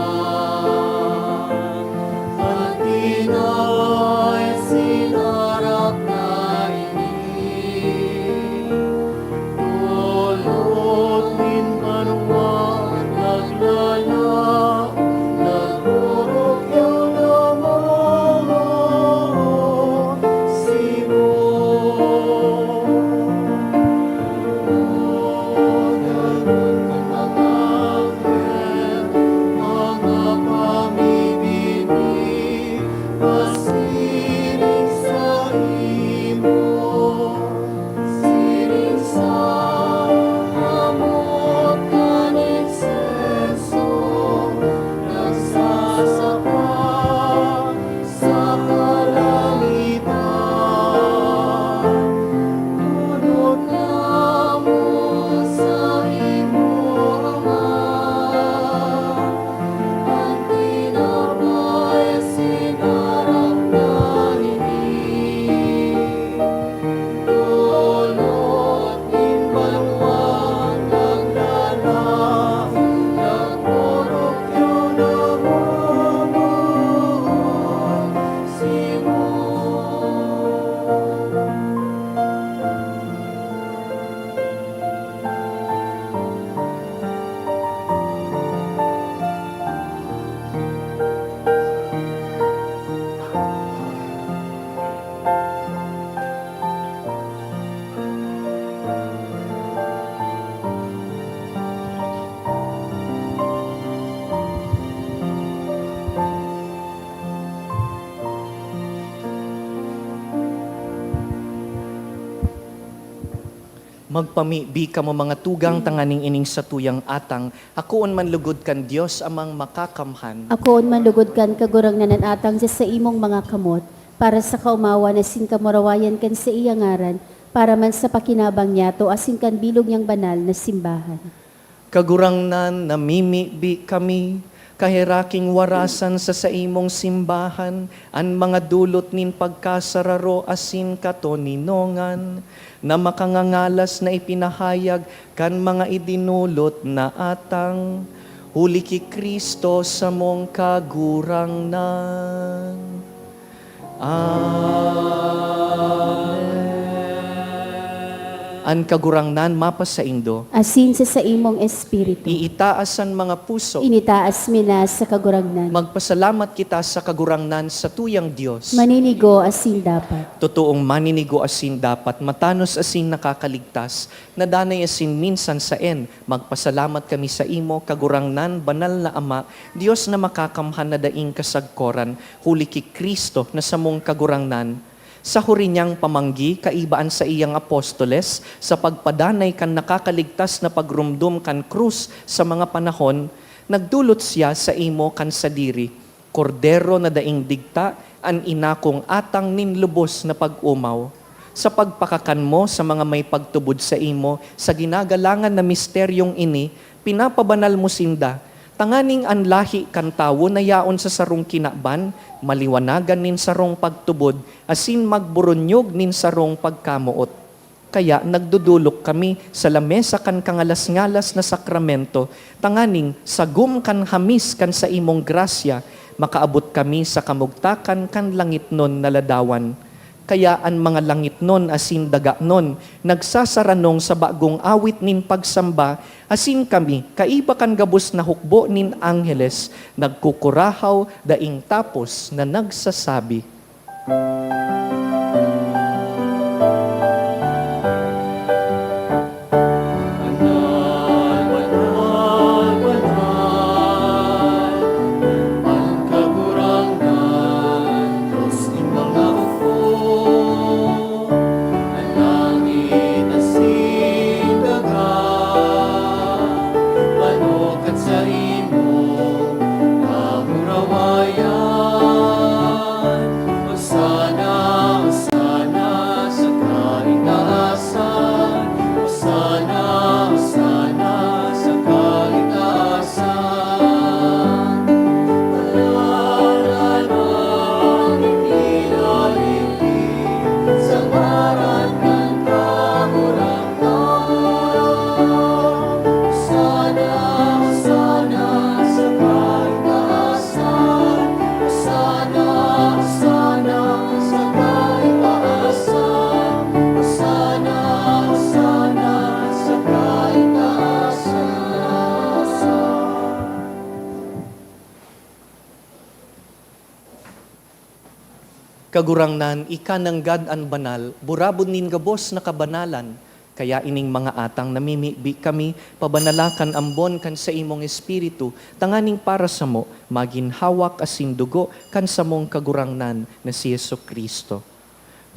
at Pinoy sinarap na ini. Magpamibi ka mo mga tugang tanganing ining sa tuyang atang, akoon man lugod kan Dios amang makakamhan. Akoon manlugod kan kagurang nananatang sa imong mga kamot, para sa kaumawa na sin kamurawayan kan sa iyang ngaran, para man sa pakinabang niya to asin kan bilog niyang banal na simbahan. Kagurangnan namimibi kami, kahiraking warasan sa imong simbahan, an mga dulot nin pagkasararo asin katoninongan, na makangangalas na ipinahayag kan mga idinulot na atang, huli ki Kristo sa mong kagurangnan. Amen. An kagurangnan mapa sa Indo, Asin sa imong espiritu. iitaasan mga puso, Initaas mina sa kagurangnan. magpasalamat kita sa kagurangnan sa tuyang Diyos. Maninigo asin dapat. Totoong maninigo asin dapat, matanos asin nakakaligtas, nadanay asin minsan sa magpasalamat kami sa imo, kagurangnan, banal na Ama, Diyos na makakamhan na daing kasagkoran, huli ki Kristo na sa mong kagurangnan, sa hurinyang pamanggi, kaibaan sa iyang apostoles, sa pagpadanay kan nakakaligtas na pagrumdum kan krus sa mga panahon, nagdulot siya sa imo kan sadiri, kordero na daing digta, an inakong atang ninlubos na pag-umaw. Sa pagpakakan mo sa mga may pagtubod sa imo, sa ginagalangan na misteryong ini, pinapabanal mo sinda, tanganing an lahi kan tawo na yaon sa sarong kinaban, maliwanagan nin sarong pagtubod, asin magburunyog nin sarong pagkamuot. Kaya nagdudulok kami sa lamesa kan kangalas-ngalas na sakramento, tanganing sagum kan hamis kan sa imong grasya, makaabot kami sa kamugtakan kan langit nun na ladawan. Kaya ang mga langit nun asin daga nun, nagsasaranong sa bagong awit nin pagsamba, asin kami, kaiba kan gabos na hukbo nin angheles, nagkukurahaw daing tapos na nagsasabi. Banal, banal, banal, ang kagurangan, Diyos ni mga upo, ang langit na sindaga, panukat sa imong kamurawayan, Hosana, Hosana sa kaitaasan, Hosana, Hosana sa kaitaasan. Alalalang inilalingin sa ngaran ng kagurangan. Hosana, Hosana sa kaitaasan, Hosana, Hosana sa kaitaasan, Hosana, Hosana sa kaitaasan. Kagurangnan, ikananggad an banal, burabon nin gabos na kabanalan, kaya ining mga atang namimibi kami, pabanalakan ambon kan sa imong espiritu, tanganing para sa mo, maginhawak asin dugo kan sa mong kagurangnan na si Yesu Kristo.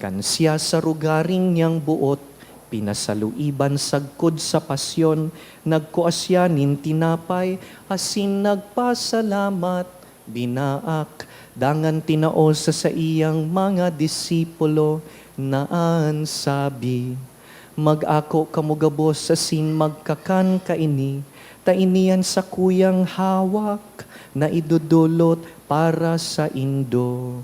Kan siya sa rugaring niyang buot, pinasaluiban sagkod sa pasyon, nagkuasya nin tinapay, asin nagpasalamat, binaak, dangan tinaos sa iyang mga disipulo, naan sabi, mag-ako kamugabos asin magkakan kaini, tainian sa kuyang hawak, na idudulot para sa Indo.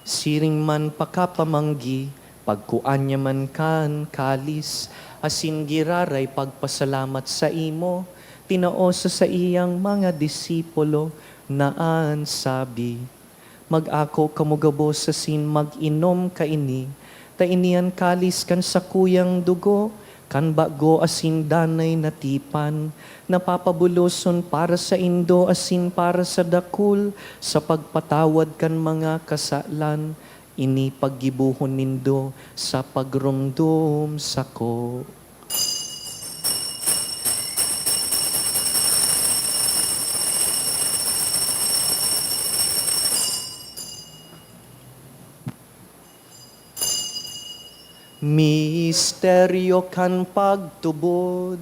Siring man pakapamanggi, pagkuan niya man kan kalis, asin giraray pagpasalamat sa imo, tinaosa sa iyang mga disipulo, naan sabi, mag-ako kamugabos asin mag-inom kaini, tainian kalis kan sa kuyang dugo, kan bago asin danay natipan, napapabuloson para sa Indo asin para sa dakul, sa pagpatawad kan mga kasalan, ini paggibuhon nindo sa pagrumdum sako. Misteryo kan pagtubod.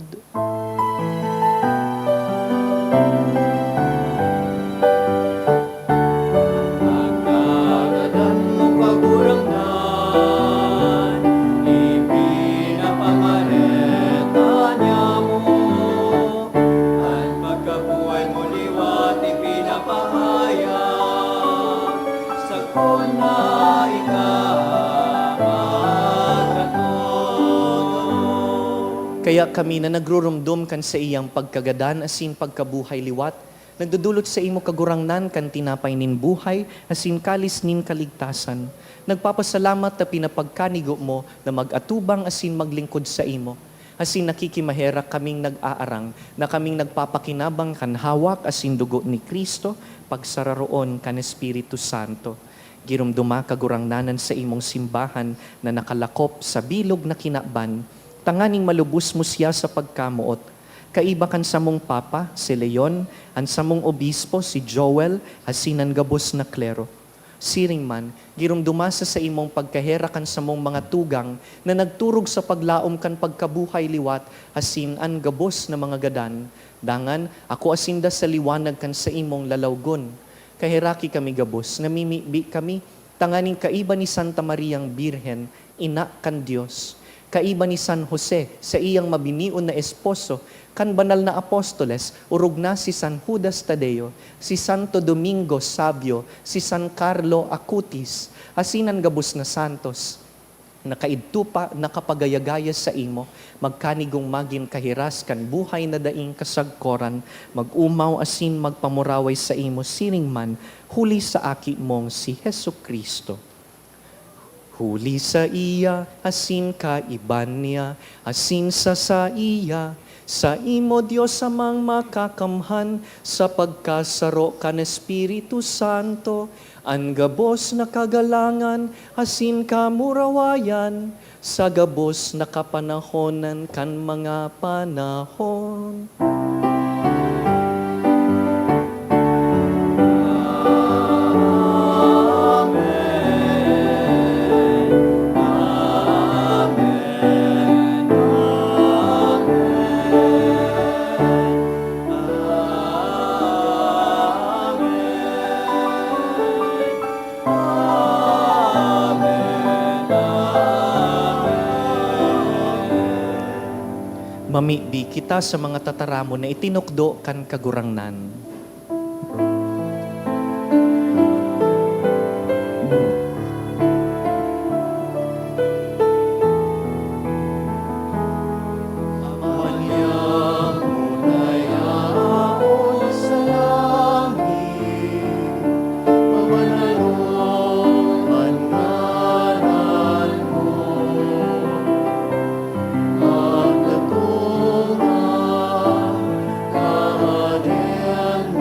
Pagkagadan mo kagurangnan, ipinapangareta niya mo. At pagkabuhay mo liwat, ipinapahaya. Sa kuna Kaya kami na nagrurumdum kan sa iyang pagkagadan asin pagkabuhay liwat, nagdudulot sa imo kagurangnan kan tinapay nin buhay, asin kalis nin kaligtasan. Nagpapasalamat na pinapagkanigo mo na mag-atubang asin maglingkod sa imo. Asin nakikimahera kaming nag-aarang, na kaming nagpapakinabang kan hawak asin dugo ni Kristo, pagsararoon kan Espiritu Santo. Girumduma kagurangnanan sa imong simbahan na nakalakop sa bilog na kinaban, tanganing malubos mo siya sa pagkamuot. Kaiba kan sa mong papa, si Leon, ang sa mong obispo, si Joel, hasinan gabos na klero. Siring man, girumduma sa imong pagkahera kan sa mong mga tugang na nagturog sa paglaom kan pagkabuhay liwat, hasin an gabos na mga gadan. Dangan, ako asinda sa liwanag kan sa imong lalawgon. Kahiraki kami gabos, namimibi kami, tanganing kaiba ni Santa Mariang Birhen, ina kan Diyos. Kaiba ni San Jose sa iyang mabinion na esposo, kan banal na apostoles, urog na si San Judas Tadeo, si Santo Domingo Sabio, si San Carlo Acutis, asinan gabos na santos, nakaidtupa, nakapagayagaya sa imo, magkanigong magin kahiras kan buhay na daing kasagkoran, magumaw asin magpamuraway sa imo, sining man, huli sa aki mong si Hesu Kristo. Huli sa iya, asin ka iban niya, asin sa iya, sa imo Diyos amang makakamhan, sa pagkasaro kan Espiritu Santo, ang gabos na kagalangan, asin ka murawayan, sa gabos na kapanahonan kan mga panahon. Mamibi kita sa mga tataramo na itinukdo kan kagurangnan. Kahadian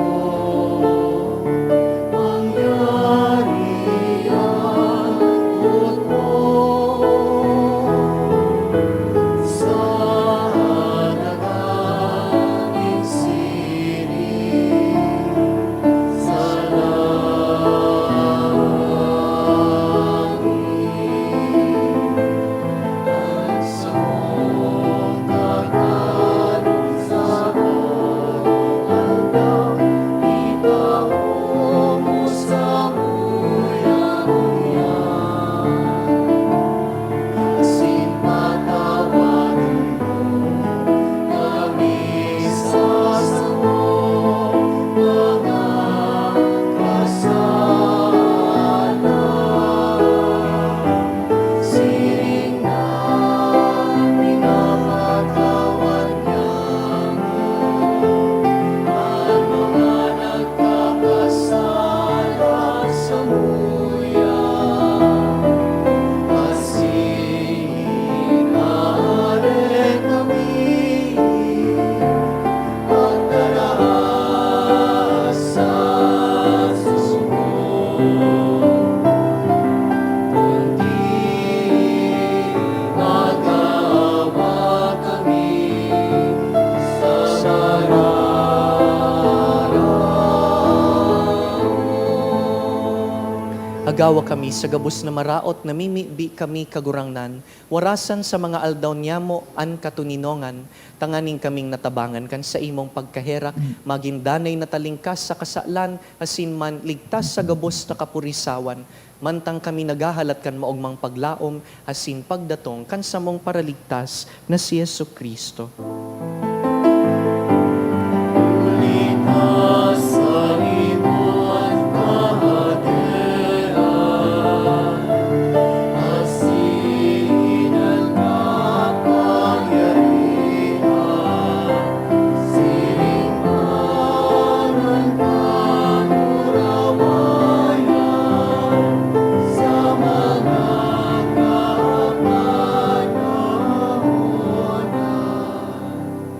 Agawa kami sa gabos na maraot na mimibi kami kagurangnan, warasan sa mga aldaw niyamo an katuninongan, tanganing kaming natabangan kan sa imong pagkaherak, maging danay na talingkas sa kasalan, asin man ligtas sa gabos na kapurisawan, mantang kami nagahalat kan maogmang paglaom, asin pagdatong kan sa mong paraligtas na si Yesu Kristo.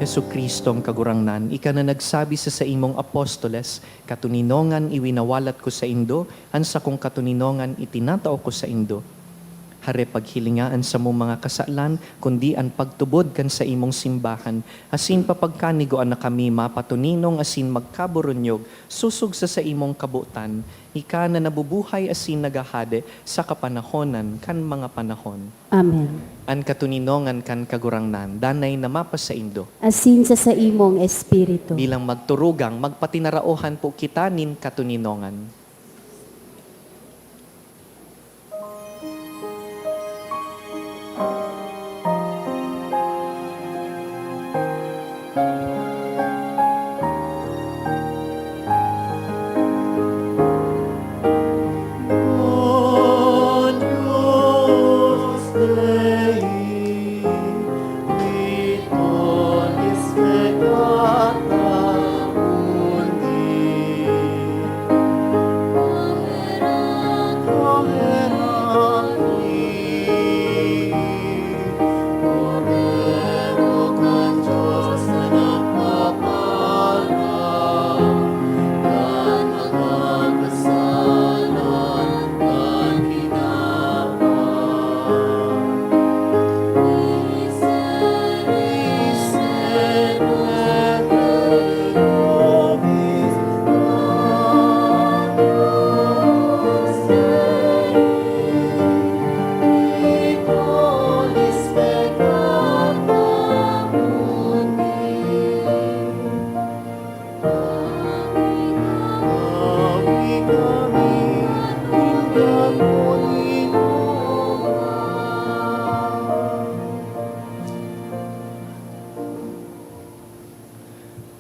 Yesu Kristo ang kagurangnan, ika na nagsabi sa imong apostoles, katuninongan iwinawalat ko sa indo, ansa kong katuninongan itinatao ko sa indo. Hare paghilingaan sa mong mga kasalan, kundi ang pagtubod kan sa imong simbahan, asin papagkanigoan na kami mapatuninong asin magkaburunyog, susug sa imong kabutan, ika na nabubuhay asin nagahade sa kapanahonan kan mga panahon. Amen. An katuninongan kan kagurangnan, danay na mapasa indo. Asin sa imong espiritu. Bilang magturugang, magpatinaraohan po kita nin katuninongan.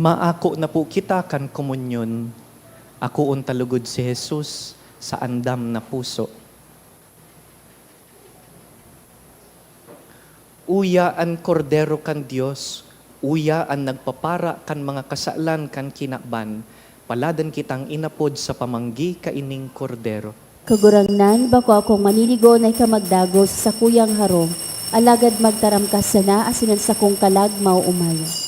Maako na po kita kan komunyon. Ako untalugod si Jesus sa andam na puso. Uya ang kordero kan Dios, uya ang nagpapara kan mga kasalan kan kinakban, paladan kitang inapod sa pamanggi kaining kordero. Kagurangnan, bako akong maninigo na ikamagdagos sa kuyang harong, alagad magtaram ka sana asinan sa kong kalag mauumaya.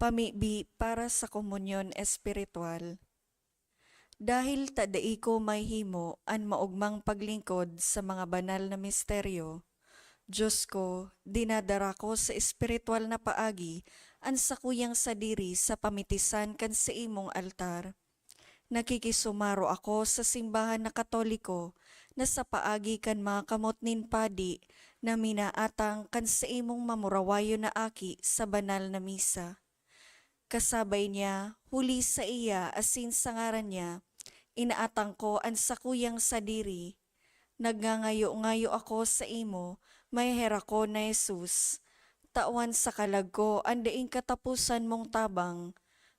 Pamibi para sa komunyon espiritual. Dahil tadai ko may himo an maugmang paglingkod sa mga banal na misteryo, Diyos ko, dinadara ko sa espiritual na paagi an sakuyang sadiri sa pamitisan kan sa imong altar. Nakikisumaro ako sa simbahan na Katoliko na sa paagi kan mga kamot nin padi na minaatang kan sa imong mamurawayo na aki sa banal na misa. Kasabay niya, huli sa iya asin sa ngaran niya, inaatang ko ang sakuyang sadiri. Nagngangayo-ngayo ako sa imo, may hera ko na Jesus. Tawan sa kalag ko, andaing katapusan mong tabang.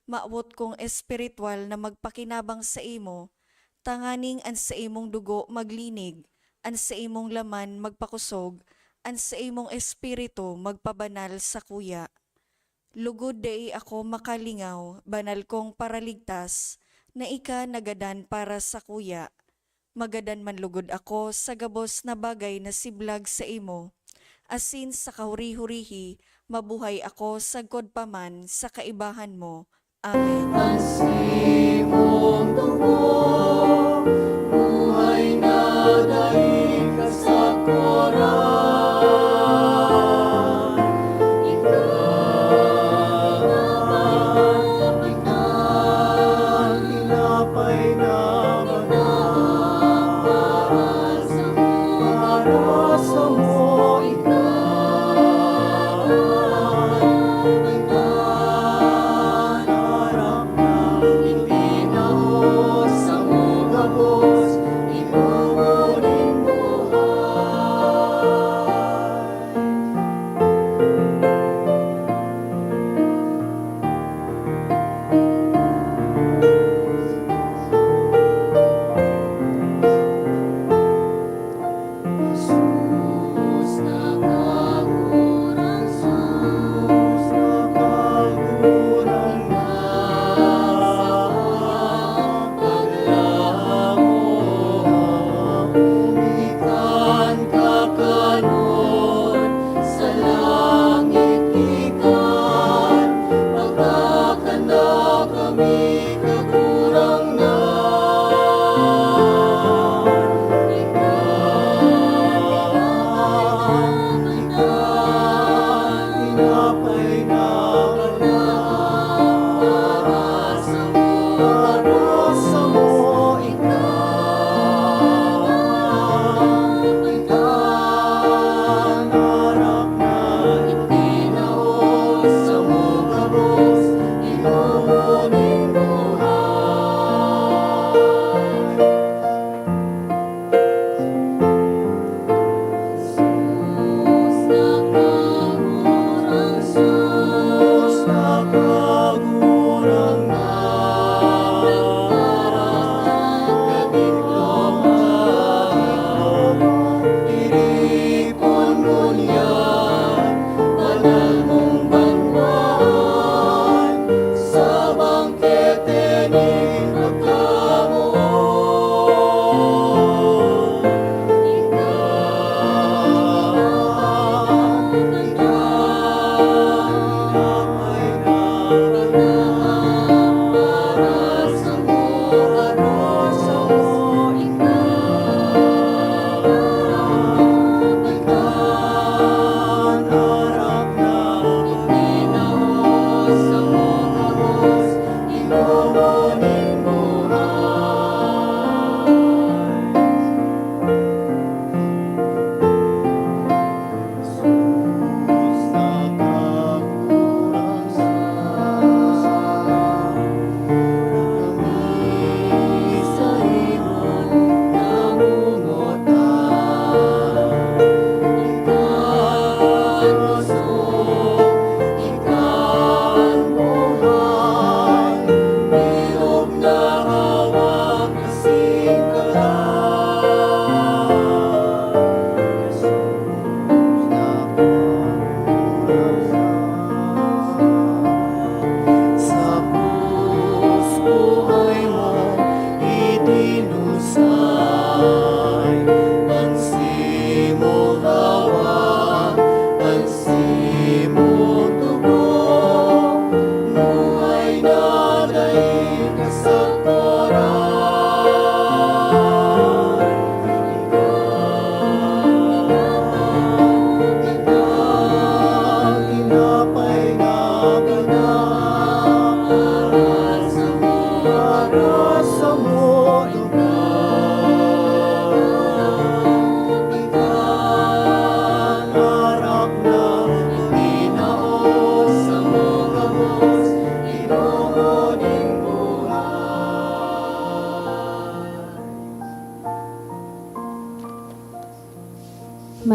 Maawot kong espiritual na magpakinabang sa imo, tanganing an sa imong dugo maglinig, an sa imong laman magpakusog, an sa imong espiritu magpabanal sa kuya. Lugod dai ako makalingaw, banal kong paraligtas, na ika nagadan para sa kuya. Magadan man lugod ako sa gabos na bagay na siblag sa imo. Asin sa kahuri-hurihi, mabuhay ako sa godpaman sa kaibahan mo. Amen. Simong dugo, buhay na daig ka sa koran. Ikaw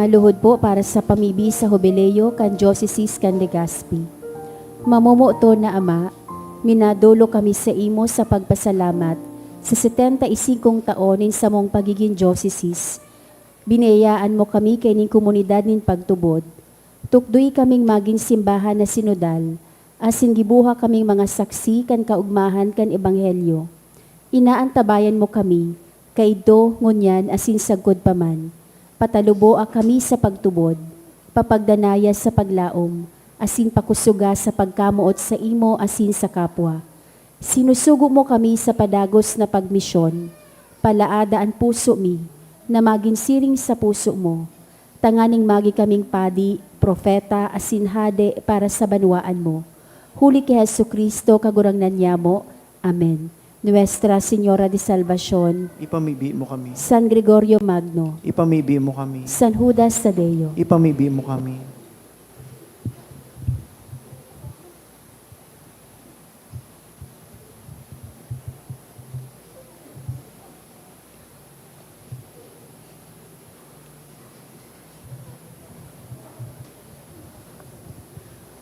Maluhod po para sa pamibi sa Jubileo kan Diocese kan Legazpi. Mamumuto na Ama, minadulo kami sa imo sa pagpasalamat sa 75 taonin sa mong pagiging diocese. Binayaan mo kami kay ning komunidad nin pagtubod. Tukdoy kaming maging simbahan na sinodal, asin gibuha kaming mga saksi kan kaugmahan kan ebanghelyo. Inaantabayan mo kami, kay do ngunyan asin sagkod paman. Patalubo a kami sa pagtubod, papagdanaya sa paglaom, asin pakusuga sa pagkamuot sa imo asin sa kapwa. Sinusugo mo kami sa padagos na pagmisyon, palaada ang puso mi, na maging siring sa puso mo. Tanganing magi kaming padi, propeta, asin hade para sa banwaan mo. Huli kay Jesucristo kagurangnan niya mo. Amen. Nuestra Señora de Salvación, Ipamibi mo kami. San Gregorio Magno, Ipamibi mo kami. San Judas Tadeo, Ipamibi mo kami.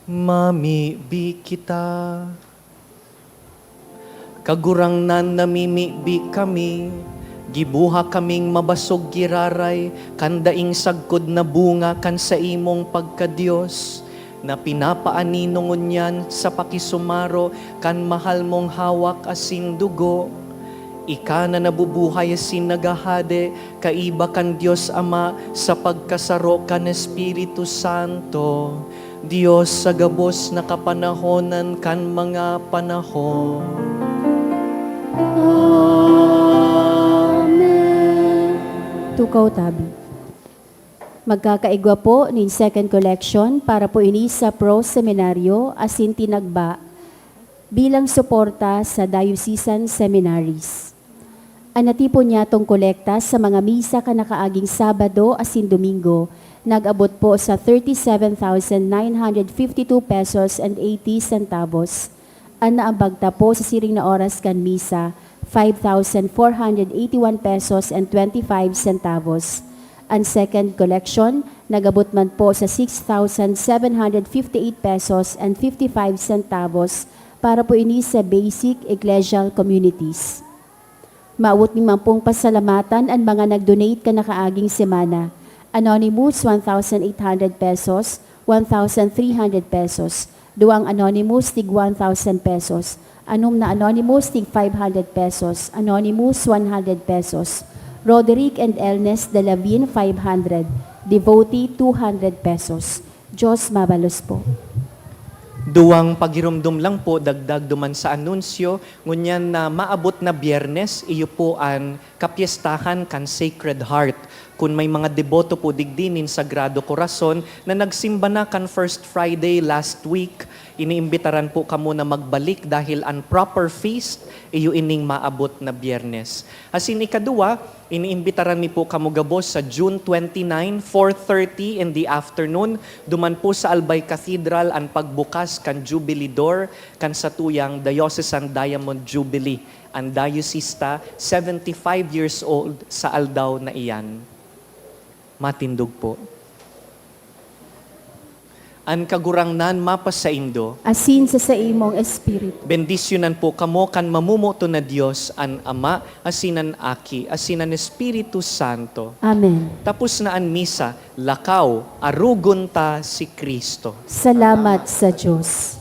Mamibi kita. Kagurangnan namimibi kami, gibuha kaming mabasog giraray, kandaing sagkod na bunga kan sa imong pagkadiyos, na pinapaaninongon yan sa pakisumaro, kan mahal mong hawak asin dugo. Ika na nabubuhay asin nagahade, kaiba kan Diyos Ama, sa pagkasaro kan Espiritu Santo, Diyos sa gabos na kapanahonan kan mga panahon. Amen. Tukaw tabi. Magkakaigwa po nin second collection para po ini sa Pro Seminaryo asin tinagba bilang suporta sa diocesan seminaries. Anati po niya tong kolekta sa mga misa kanakaaging Sabado asin Domingo, nag-abot po sa 37,952 pesos and 80 centavos. Ang naambagta po sa siring na oras kan misa, 5,481 pesos and 25 centavos. Ang second collection, nagabot man po sa 6,758 pesos and 55 centavos para po ini sa basic ecclesial communities. Maawot ni mampong pasalamatan ang mga nag-donate ka nakaaging semana. Anonymous, 1,800 pesos, 1,300 pesos. Duang Anonymous, tig 1,000 pesos. Anom na Anonymous, tig 500 pesos. Anonymous, 100 pesos. Roderick and Ernest Delavin, 500. Devotee, 200 pesos. Diyos mabalos po. Duwang pagirumdum lang po, dagdag duman sa anunsyo, ngunyan na maabot na Biyernes, iyo po ang kapiestahan kan Sacred Heart. Kung may mga deboto po digdinin Sagrado Corazon na nagsimba na kan First Friday last week, iniimbitaran po kamo na magbalik dahil ang proper feast, iyo ining maabot na Biyernes. Asin ikaduwa, iniimbitaran mi po kamo gabos sa June 29, 4:30 in the afternoon. Duman po sa Albay Cathedral ang pagbukas kan Jubilee Door kan satuyang Diocesan Diamond Jubilee. Ang diocesta, 75 years old sa aldaw na iyan. Matindog po. Ang kagurangnan mapasaindo, Asin sa imong espiritu. bendisyonan po kamo kan mamumuto na Diyos, ang Ama, asinan Aki, asinan Espiritu Santo. Amen. Tapos na ang misa, lakaw, arugon ta si Kristo. Salamat sa Diyos.